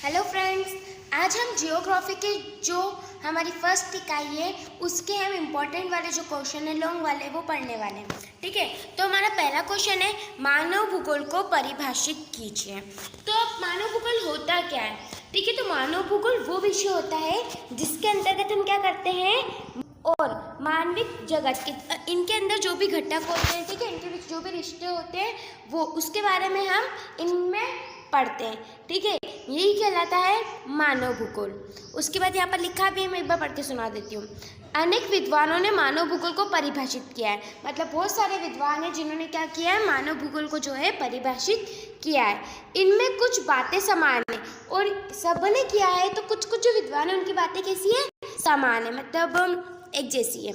Hello friends, आज हम geography के जो हमारी फर्स्ट इकाई है उसके हम इम्पोर्टेंट वाले जो क्वेश्चन है लॉन्ग वाले वो पढ़ने वाले हैं। ठीक है, तो हमारा पहला क्वेश्चन है मानव भूगोल को परिभाषित कीजिए। तो अब मानव भूगोल होता क्या है? ठीक है, तो मानव भूगोल वो विषय होता है जिसके अंतर्गत हम क्या करते हैं और मानविक जगत के इनके अंदर जो भी घटक होते हैं, ठीक है, इनके बीच जो भी रिश्ते होते हैं वो उसके बारे में हम इनमें पढ़ते हैं। ठीक है, यही कहलाता है मानव भूगोल। उसके बाद यहाँ पर लिखा भी है, मैं एक बार पढ़ के सुना देती हूँ। अनेक विद्वानों ने मानव भूगोल को परिभाषित किया है, मतलब बहुत सारे विद्वान हैं जिन्होंने क्या किया है, मानव भूगोल को जो है परिभाषित किया है। इनमें कुछ बातें समान है और सबने किया है, तो कुछ कुछ जो विद्वान है उनकी बातें कैसी है, समान है, मतलब एक जैसी है।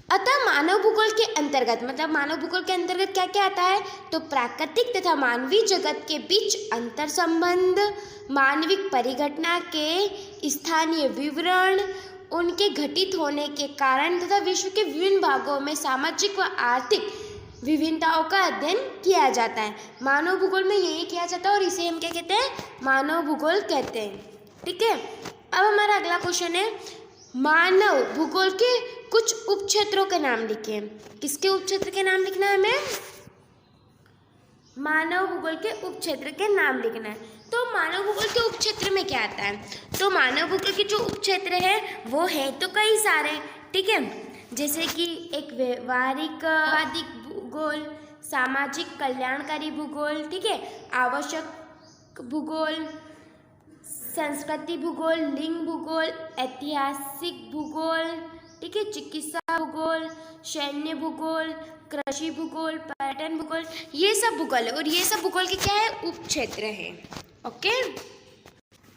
अतः मानव भूगोल के अंतर्गत, मतलब मानव भूगोल के अंतर्गत क्या क्या आता है, तो प्राकृतिक तथा मानवीय जगत के बीच अंतर संबंध, मानविक परिघटना के स्थानीय विवरण, उनके घटित होने के कारण तथा विश्व के विभिन्न भागों में सामाजिक व आर्थिक विभिन्नताओं का अध्ययन किया जाता है। मानव भूगोल में यही किया जाता है और इसे हम क्या कहते हैं, मानव भूगोल कहते हैं। ठीक है, अब हमारा अगला क्वेश्चन है मानव भूगोल के कुछ उपक्षेत्रों के नाम लिखें। किसके उपक्षेत्र के नाम लिखना है हमें? मानव भूगोल के उपक्षेत्र के नाम लिखना है। तो मानव भूगोल के उपक्षेत्र में क्या आता है? तो मानव भूगोल के जो उपक्षेत्र है वो है तो कई सारे, ठीक है, जैसे कि एक व्यवहारिक भूगोल, सामाजिक कल्याणकारी भूगोल, ठीक है, आवश्यक भूगोल, संस्कृति भूगोल, लिंग भूगोल, ऐतिहासिक भूगोल, ठीक है, चिकित्सा भूगोल, सैन्य भूगोल, कृषि भूगोल, पर्यटन भूगोल, ये सब भूगोल है और ये सब भूगोल के क्या है, उपक्षेत्र है। ओके,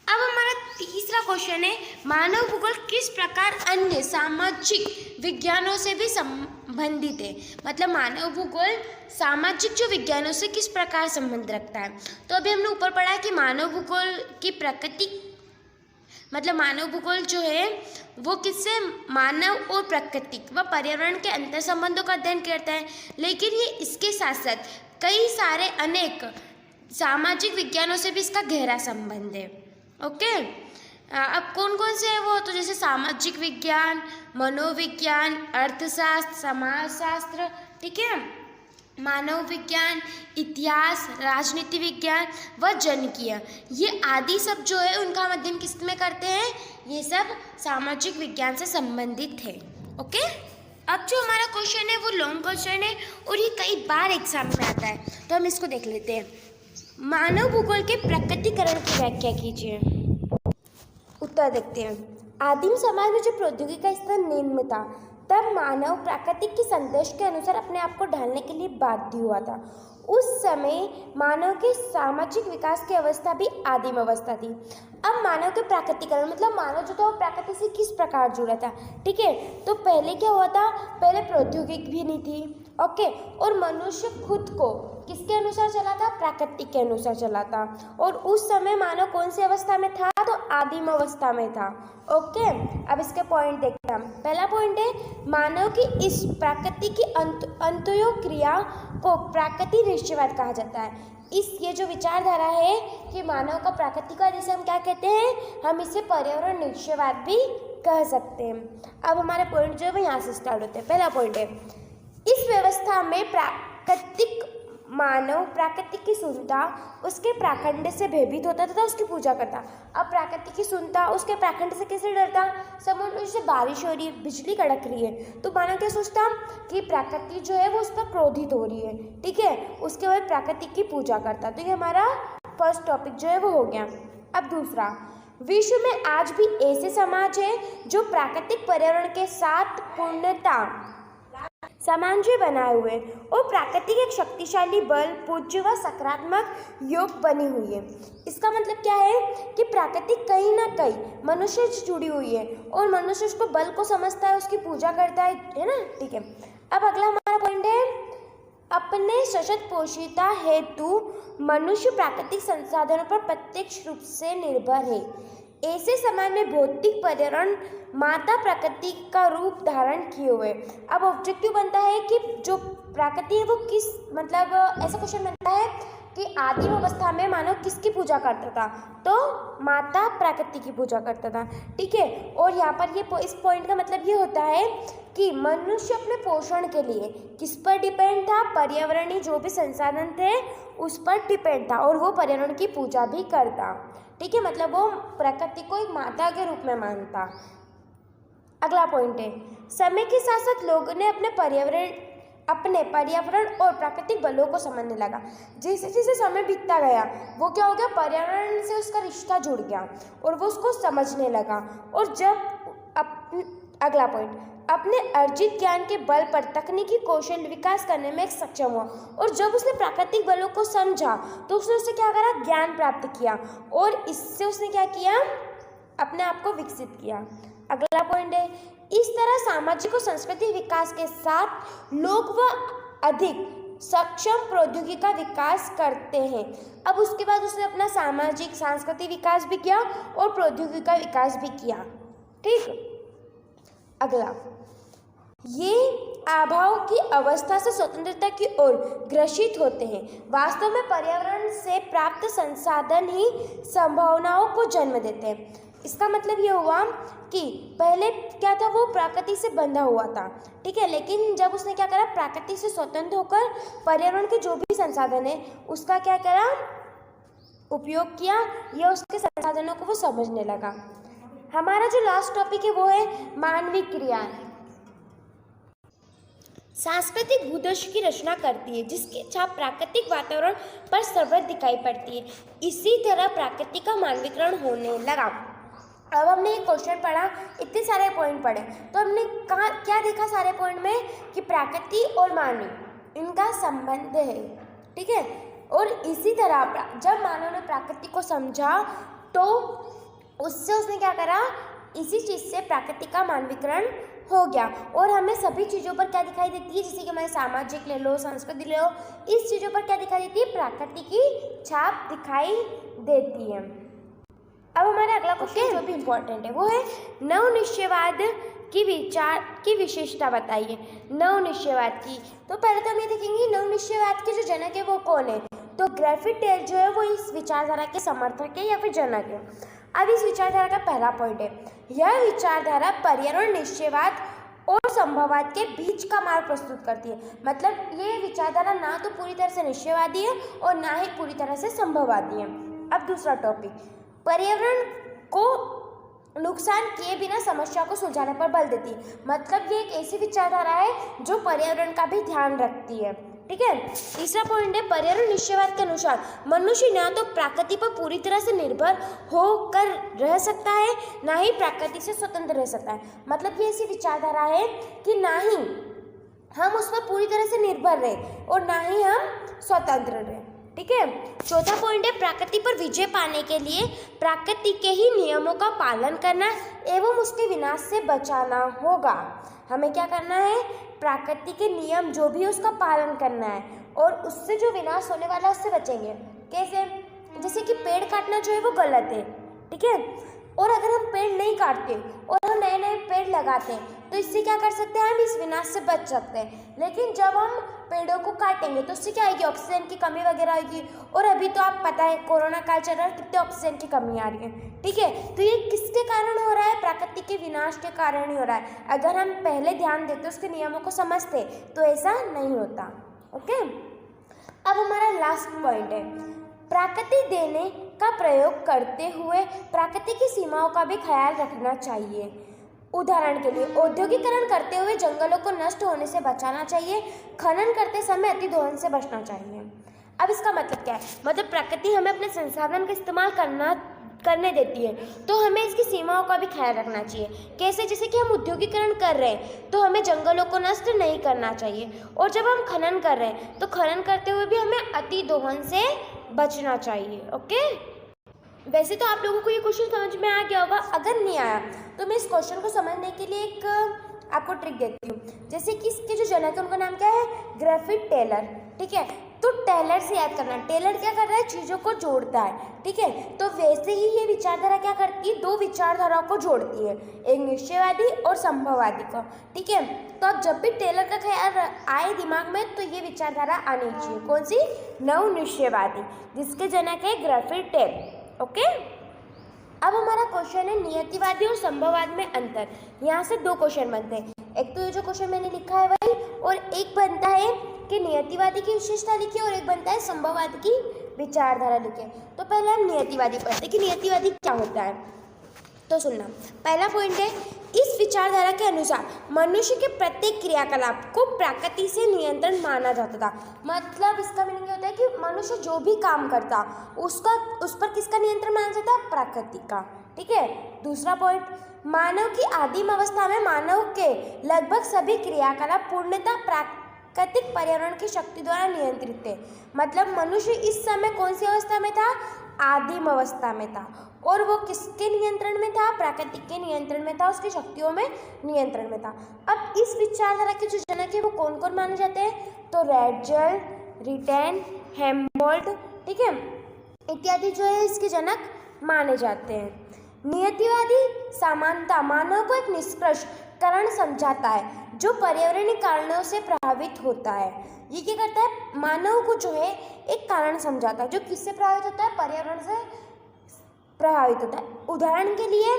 अब हमारा तीसरा क्वेश्चन है मानव भूगोल किस प्रकार अन्य सामाजिक विज्ञानों से भी संबंधित है, मतलब मानव भूगोल सामाजिक जो विज्ञानों से किस प्रकार संबंध रखता है। तो अभी हमने ऊपर पढ़ा कि मानव भूगोल की प्रकृति, मतलब मानव भूगोल जो है वो किससे, मानव और प्राकृतिक व पर्यावरण के अंतर संबंधों का अध्ययन करता है, लेकिन ये इसके साथ साथ कई सारे अनेक सामाजिक विज्ञानों से भी इसका गहरा संबंध है। ओके, अब कौन कौन से है वो, तो जैसे सामाजिक विज्ञान, मनोविज्ञान, अर्थशास्त्र, समाजशास्त्र, ठीक है, मानव विज्ञान, इतिहास, राजनीति विज्ञान व जनिकीय, ये आदि सब जो है उनका अध्ययन किस में करते हैं, ये सब सामाजिक विज्ञान से संबंधित है। ओके, अब जो हमारा क्वेश्चन है वो लॉन्ग क्वेश्चन है और ये कई बार एग्जाम में आता है, तो हम इसको देख लेते हैं। मानव भूगोल के प्रकटीकरण की व्याख्या कीजिए। उत्तर देखते हैं। आदिम समाज में जो प्रौद्योगिकी का स्तर निम्न था, तब मानव प्राकृतिक के संदेश के अनुसार अपने आप को ढालने के लिए बाध्य हुआ था। उस समय मानव के सामाजिक विकास की अवस्था भी आदिम अवस्था थी। अब मानव के प्राकृतिकरण, मतलब मानव जो था वो प्रकृति से किस प्रकार जुड़ा था, ठीक है, तो पहले क्या हुआ था, पहले प्रौद्योगिकी भी नहीं थी। ओके, और मनुष्य खुद को किसके अनुसार चला था, प्राकृतिक के अनुसार चला था। और उस समय मानव कौन सी अवस्था में था, तो आदिम अवस्था में था। ओके, अब इसके पॉइंट देखते हैं। पहला पॉइंट है मानव की इस प्रकृति की अंतयोग क्रिया को प्राकृतिक निश्चयवाद कहा जाता है। ये जो विचारधारा है कि मानव का प्रकृति का, जिसे हम क्या कहते हैं, हम इसे पर्यावरण निश्चयवाद भी कह सकते हैं। अब हमारे पॉइंट जो है वो यहाँ से स्टार्ट होते हैं। पहला पॉइंट है इस व्यवस्था में प्राकृतिक मानव प्राकृतिक की शून्यता, उसके प्राखंड से भयभीत होता तथा उसकी पूजा करता। अब प्राकृतिक की शून्यता, उसके प्राखंड से कैसे डरता, समुद्र से बारिश हो रही है, बिजली कड़क रही है, तो मानव क्या सोचता कि प्रकृति जो है वो उस पर क्रोधित हो रही है, ठीक है, उसके बाद प्राकृतिक की पूजा करता। तो ये हमारा फर्स्ट टॉपिक जो है वो हो गया। अब दूसरा, विश्व में आज भी ऐसे समाज है जो प्राकृतिक पर्यावरण के साथ पूर्णता सामंजस्य बनाए हुए और प्राकृतिक एक शक्तिशाली बल, पूज्य व सकारात्मक योग बनी हुई है। इसका मतलब क्या है कि प्राकृतिक कहीं ना कहीं मनुष्य से जुड़ी हुई है और मनुष्य उसको बल को समझता है, उसकी पूजा करता है ना, ठीक है। अब अगला हमारा पॉइंट है अपने सशक्त पोषिता हेतु मनुष्य प्राकृतिक संसाधनों पर प्रत्यक्ष रूप से निर्भर है। ऐसे समय में भौतिक पर्यावरण माता प्रकृति का रूप धारण किए हुए। अब ऑब्जेक्टिव बनता है कि जो प्रकृति है वो किस, मतलब ऐसा क्वेश्चन बनता है कि आदिम अवस्था में मानव किसकी पूजा करता था, तो माता प्रकृति की पूजा करता था। ठीक है, और यहाँ पर ये इस पॉइंट का मतलब ये होता है कि मनुष्य अपने पोषण के लिए किस पर डिपेंड था, पर्यावरणीय जो भी संसाधन थे उस पर डिपेंड था, और वो पर्यावरण की पूजा भी करता। ठीक है, मतलब वो प्रकृति को एक माता के रूप में मानता। अगला पॉइंट है, समय के साथ साथ लोगों ने अपने पर्यावरण और प्राकृतिक बलों को समझने लगा। जैसे जैसे समय बीतता गया वो क्या हो गया, पर्यावरण से उसका रिश्ता जुड़ गया और वो उसको समझने लगा। और जब अगला पॉइंट, अपने अर्जित ज्ञान के बल पर तकनीकी कौशल विकास करने में सक्षम हुआ, और जब उसने प्राकृतिक बलों को समझा तो उसने उससे क्या करा, ज्ञान प्राप्त किया, और इससे उसने क्या किया, अपने आप को विकसित किया। अगला पॉइंट है, इस तरह सामाजिक और सांस्कृतिक विकास के साथ लोग व अधिक सक्षम प्रौद्योगिकी का विकास करते हैं। अब उसके बाद उसने अपना सामाजिक सांस्कृतिक विकास भी किया और प्रौद्योगिकी का विकास भी किया। ठीक, अगला, ये अभाव की अवस्था से स्वतंत्रता की ओर ग्रसित होते हैं। वास्तव में पर्यावरण से प्राप्त संसाधन ही संभावनाओं को जन्म देते हैं। इसका मतलब ये हुआ कि पहले क्या था, वो प्रकृति से बंधा हुआ था। ठीक है, लेकिन जब उसने क्या करा, प्रकृति से स्वतंत्र होकर पर्यावरण के जो भी संसाधन है उसका क्या करा, उपयोग किया, या उसके संसाधनों को वो समझने लगा। हमारा जो लास्ट टॉपिक है वो है मानवीय क्रिया। सांस्कृतिक भूदृश्य की रचना करती है जिसकी छाप प्राकृतिक वातावरण पर सर्वत्र दिखाई पड़ती है। इसी तरह प्रकृति का मानवीकरण होने लगा। अब हमने एक क्वेश्चन पढ़ा, इतने सारे पॉइंट पढ़े, तो हमने कहा क्या देखा सारे पॉइंट में, कि प्रकृति और मानव इनका संबंध है। ठीक है, और इसी तरह जब मानव ने प्रकृति को समझा तो उससे उसने क्या करा, इसी चीज़ से प्रकृति का मानवीकरण हो गया। और हमें सभी चीज़ों पर क्या दिखाई देती है, जैसे कि हमारे सामाजिक ले लो, संस्कृति ले लो, इस चीज़ों पर क्या दिखाई देती है, प्रकृति की छाप दिखाई देती है। अब हमारा अगला क्वेश्चन जो भी इम्पोर्टेंट है वो है नवनिश्चयवाद की विशेषता बताइए। नवनिश्चयवाद की, तो पहले तो हम ये देखेंगे नवनिश्चयवाद के जो जनक है वो कौन है, तो ग्रिफिथ टेल जो है वो इस विचारधारा के समर्थक है या फिर जनक है। अब इस विचारधारा का पहला पॉइंट है, यह विचारधारा पर्यावरण निश्चयवाद और संभववाद के बीच का मार्ग प्रस्तुत करती है। मतलब ये विचारधारा ना तो पूरी तरह से निश्चयवादी है और ना ही पूरी तरह से संभववादी है। अब दूसरा टॉपिक, पर्यावरण को नुकसान किए बिना समस्या को सुलझाने पर बल देती है। मतलब ये एक ऐसी विचारधारा है जो पर्यावरण का भी ध्यान रखती है। ठीक है, तीसरा पॉइंट है, पर्यावरण निश्चयवाद के अनुसार मनुष्य ना तो प्रकृति पर पूरी तरह से निर्भर होकर रह सकता है, ना ही प्रकृति से स्वतंत्र रह सकता है। मतलब ये ऐसी विचारधारा है कि ना ही हम उस पर पूरी तरह से निर्भर रहे और ना ही हम स्वतंत्र रहे। ठीक है, चौथा पॉइंट है, प्रकृति पर विजय पाने के लिए प्रकृति के ही नियमों का पालन करना एवं उसके विनाश से बचाना होगा। हमें क्या करना है, प्रकृति के नियम जो भी है उसका पालन करना है और उससे जो विनाश होने वाला है उससे बचेंगे। कैसे, जैसे कि पेड़ काटना जो है वो गलत है। ठीक है, और अगर हम पेड़ नहीं काटते और हम नए नए पेड़ लगाते हैं तो इससे क्या कर सकते हैं, हम इस विनाश से बच सकते हैं। लेकिन जब हम पेड़ों को काटेंगे तो उससे क्या आएगी, ऑक्सीजन की कमी वगैरह आएगी। और अभी तो आप पता है कोरोना काल चल रहा है, कितने ऑक्सीजन की कमी आ रही है। ठीक है, तो ये किसके कारण हो रहा है, प्रकृति के विनाश के कारण ही हो रहा है। अगर हम पहले ध्यान देते उसके नियमों को समझते तो ऐसा नहीं होता। ओके, अब हमारा लास्ट पॉइंट है, प्रकृति देने का प्रयोग करते हुए प्रकृति की सीमाओं का भी ख्याल रखना चाहिए। उदाहरण के लिए औद्योगिकरण करते हुए जंगलों को नष्ट होने से बचाना चाहिए, खनन करते समय अतिदोहन से बचना चाहिए। अब इसका मतलब क्या है, मतलब प्रकृति हमें अपने संसाधन का इस्तेमाल करने देती है तो हमें इसकी सीमाओं का भी ख्याल रखना चाहिए। कैसे, जैसे कि हम उद्योगिकरण कर रहे हैं तो हमें जंगलों को नष्ट नहीं करना चाहिए, और जब हम खनन कर रहे हैं तो खनन करते हुए भी हमें अतिदोहन से बचना चाहिए। ओके, वैसे तो आप लोगों को ये क्वेश्चन समझ में आ गया होगा, अगर नहीं आया तो मैं इस क्वेश्चन को समझने के लिए एक आपको ट्रिक देती हूँ। जैसे कि इसके जो जनक है उनका नाम क्या है, ग्रिफिथ टेलर। ठीक है, तो टेलर से याद करना, टेलर क्या कर रहा है, चीज़ों को जोड़ता है, ठीक है। तो वैसे ही ये विचारधारा क्या करती है, दो विचारधाराओं को जोड़ती है, एक निश्चयवादी और संभववादी को, ठीक है। तो अब जब भी टेलर का ख्याल आए दिमाग में तो ये विचारधारा आनी चाहिए, कौन सी, नव निश्चयवादी, जिसके जनक है ग्राफिल टेल। ओके, अब हमारा क्वेश्चन है नियतिवादी और संभववाद में अंतर। यहाँ से दो क्वेश्चन बनते हैं, एक तो ये जो क्वेश्चन मैंने लिखा है वही, और एक बनता है कि नियतिवादी की विशेषता लिखिए, और एक बनता है संभववाद की विचारधारा लिखिए। तो पहले हम नियतिवादी पढ़ते हैं कि नियतिवादी क्या होता है। तो सुनना, पहला पॉइंट है, इस विचारधारा के अनुसार मनुष्य के प्रत्येक क्रियाकलाप को प्रकृति से नियंत्रण माना जाता था। मतलब इसका मीनिंग होता है कि मनुष्य जो भी काम करता उसका उस पर किसका नियंत्रण माना जाता, प्रकृति का, ठीक है। दूसरा पॉइंट, मानव की आदिम अवस्था में मानव के लगभग सभी क्रियाकलाप पूर्णतः प्राकृतिक पर्यावरण की शक्ति द्वारा नियंत्रित थे। मतलब मनुष्य इस समय कौन सी अवस्था में था, आदिम अवस्था में था, और वो किसके नियंत्रण में था, प्रकृति के नियंत्रण में था, उसकी शक्तियों में नियंत्रण में था। अब इस विचारधारा के जो जनक है वो कौन कौन माने जाते हैं, तो रैटजल, रिटेन, हेम्बोल्ट, ठीक है, इत्यादि जो है इसके जनक माने जाते हैं। नियतिवादी समानता मानव को एक निष्कर्ष कारण समझाता है जो पर्यावरणीय कारणों से प्रभावित होता है। ये क्या करता है, मानव को जो है एक कारण समझाता है जो किससे प्रभावित होता है, पर्यावरण से प्रभावित होता है। उदाहरण के लिए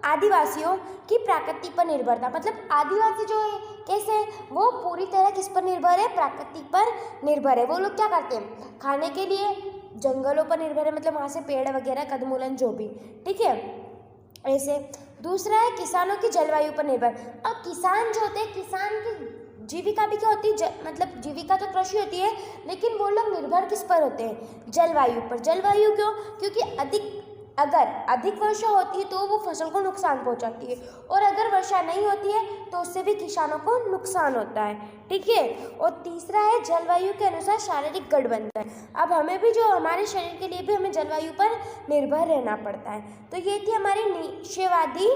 आदिवासियों की प्रकृति पर निर्भरता, मतलब आदिवासी जो है कैसे, वो पूरी तरह किस पर निर्भर है, प्रकृति पर निर्भर है। वो लोग क्या करते हैं, खाने के लिए जंगलों पर निर्भर है, मतलब वहाँ से पेड़ वगैरह कदमूलन जो भी, ठीक है, ऐसे। दूसरा है किसानों की जलवायु पर निर्भर। अब किसान जो होते हैं, किसान की जीविका भी क्या होती है, मतलब जीविका तो कृषि होती है, लेकिन वो लोग निर्भर किस पर होते हैं, जलवायु पर। जलवायु क्यों, क्योंकि अगर अधिक वर्षा होती है तो वो फसल को नुकसान पहुंचाती है, और अगर वर्षा नहीं होती है तो उससे भी किसानों को नुकसान होता है, ठीक है। और तीसरा है जलवायु के अनुसार शारीरिक गठबंधन है। अब हमें भी जो हमारे शरीर के लिए भी हमें जलवायु पर निर्भर रहना पड़ता है। तो ये थी हमारी निश्चयवादी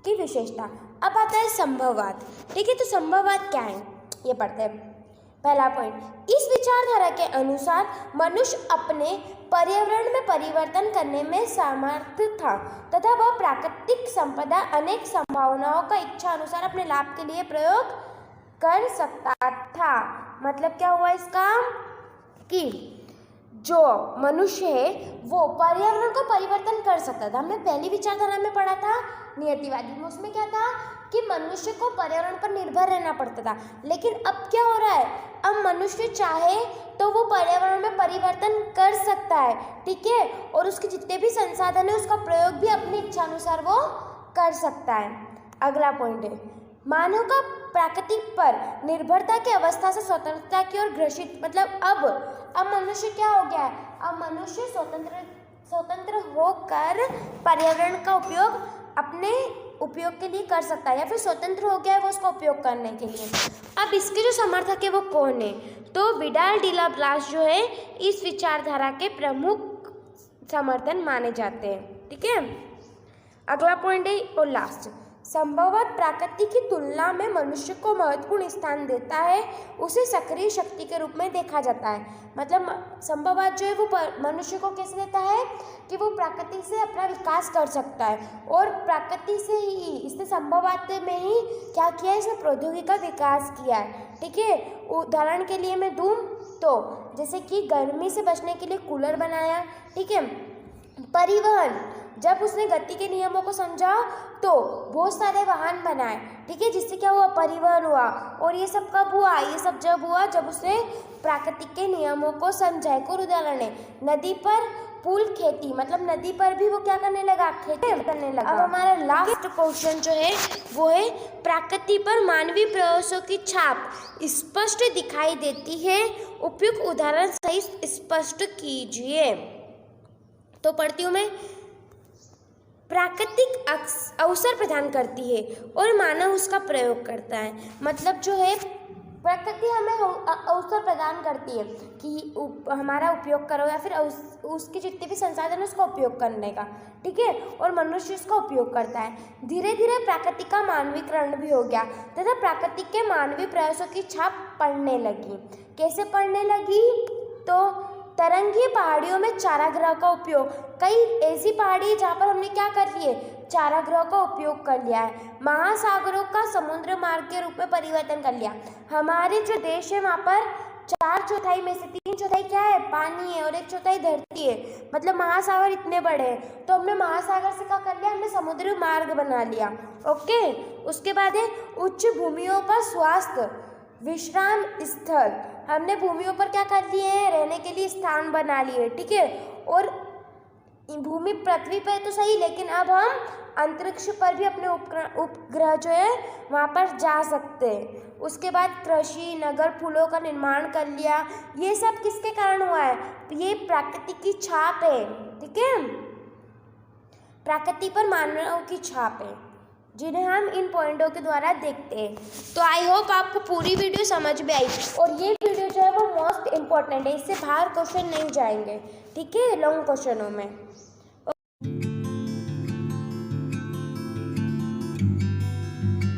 की विशेषता। अब आता है संभववाद, ठीक है। तो संभववाद क्या है, ये पढ़ते हैं। पहला पॉइंट, इस विचारधारा के अनुसार मनुष्य अपने पर्यावरण में परिवर्तन करने में समर्थ था तथा वह प्राकृतिक संपदा अनेक संभावनाओं का इच्छा अनुसार अपने लाभ के लिए प्रयोग कर सकता था। मतलब क्या हुआ इसका, कि जो मनुष्य है वो पर्यावरण को परिवर्तन कर सकता था। हमने पहली विचारधारा में पढ़ा था नियतिवादी में, उसमें क्या था कि मनुष्य को पर्यावरण पर निर्भर रहना पड़ता था, लेकिन अब क्या हो रहा है, अब मनुष्य चाहे तो वो पर्यावरण में परिवर्तन कर सकता है, ठीक है, और उसके जितने भी संसाधन है उसका प्रयोग भी अपनी इच्छा अनुसार वो कर सकता है। अगला पॉइंट है, मानव का प्रकृति पर निर्भरता की अवस्था से स्वतंत्रता की ओर ग्रसित। मतलब अब मनुष्य क्या हो गया है, अब मनुष्य स्वतंत्र होकर पर्यावरण का उपयोग अपने उपयोग के लिए कर सकता है, या फिर स्वतंत्र हो गया है वो उसका उपयोग करने के लिए। अब इसके जो समर्थक है वो कौन है, तो विडाल डी ला ब्लास जो है इस विचारधारा के प्रमुख समर्थन माने जाते हैं, ठीक है। अगला पॉइंट है और लास्ट, संभववाद प्रकृति की तुलना में मनुष्य को महत्वपूर्ण स्थान देता है, उसे सक्रिय शक्ति के रूप में देखा जाता है। मतलब संभववाद जो है वो मनुष्य को कैसे देता है कि वो प्रकृति से अपना विकास कर सकता है, और प्रकृति से ही इसने संभववाद में ही क्या किया है, इसने प्रौद्योगिकी का विकास किया है, ठीक है। उदाहरण के लिए मैं दूँ तो जैसे कि गर्मी से बचने के लिए कूलर बनाया, ठीक है। परिवहन, जब उसने गति के नियमों को समझा तो बहुत सारे वाहन बनाए, ठीक है, जिससे क्या हुआ, परिवहन हुआ। और ये सब कब हुआ, ये सब जब हुआ जब उसने प्राकृतिक के नियमों को समझा। एक और उदाहरण है नदी पर पुल खेती, मतलब नदी पर भी वो क्या करने लगा, खेती करने लगा। अब हमारा लास्ट क्वेश्चन जो है वो है प्रकृति पर मानवीय प्रयासों की छाप स्पष्ट दिखाई देती है, उपयुक्त उदाहरण सहित स्पष्ट कीजिए। तो पढ़ती हूँ मैं, प्राकृतिक अवसर प्रदान करती है और मानव उसका प्रयोग करता है। मतलब जो है प्रकृति हमें अवसर प्रदान करती है कि हमारा उपयोग करो या फिर उसके जितने भी संसाधन है उसका उपयोग करने का, ठीक है, और मनुष्य उसका उपयोग करता है। धीरे धीरे प्रकृति का मानवीकरण भी हो गया तथा प्रकृति के मानवीय प्रयासों की छाप पड़ने लगी। कैसे पड़ने लगी? तो तरंगीय पहाड़ियों में चारागाह का उपयोग, कई ऐसी पहाड़ी जहाँ पर हमने क्या कर लिए, चारागाह का उपयोग कर लिया है। महासागरों का समुद्र मार्ग के रूप में परिवर्तन कर लिया। हमारे जो देश है वहाँ पर 4/4 में से 3/4 क्या है, पानी है, और 1/4 धरती है, मतलब महासागर इतने बड़े हैं। तो हमने महासागर से क्या कर लिया, हमने समुद्री मार्ग बना लिया। ओके, उसके बाद है उच्च भूमियों पर स्वास्थ्य विश्राम स्थल, हमने भूमियों पर क्या कर लिए हैं, रहने के लिए स्थान बना लिए, ठीक है। और भूमि पृथ्वी पर तो सही, लेकिन अब हम अंतरिक्ष पर भी अपने उपग्रह जो है वहाँ पर जा सकते हैं। उसके बाद कृषि नगर पुलों का निर्माण कर लिया। ये सब किसके कारण हुआ है? ये प्रकृति की छाप है, ठीक है, प्रकृति पर मानव की छाप है, जिन्हें हम इन पॉइंटों के द्वारा देखते हैं। तो आई होप आपको पूरी वीडियो समझ में आई, और ये वीडियो जो है वो मोस्ट इम्पोर्टेंट है, इससे बाहर क्वेश्चन नहीं जाएंगे, ठीक है, लॉन्ग क्वेश्चनों में।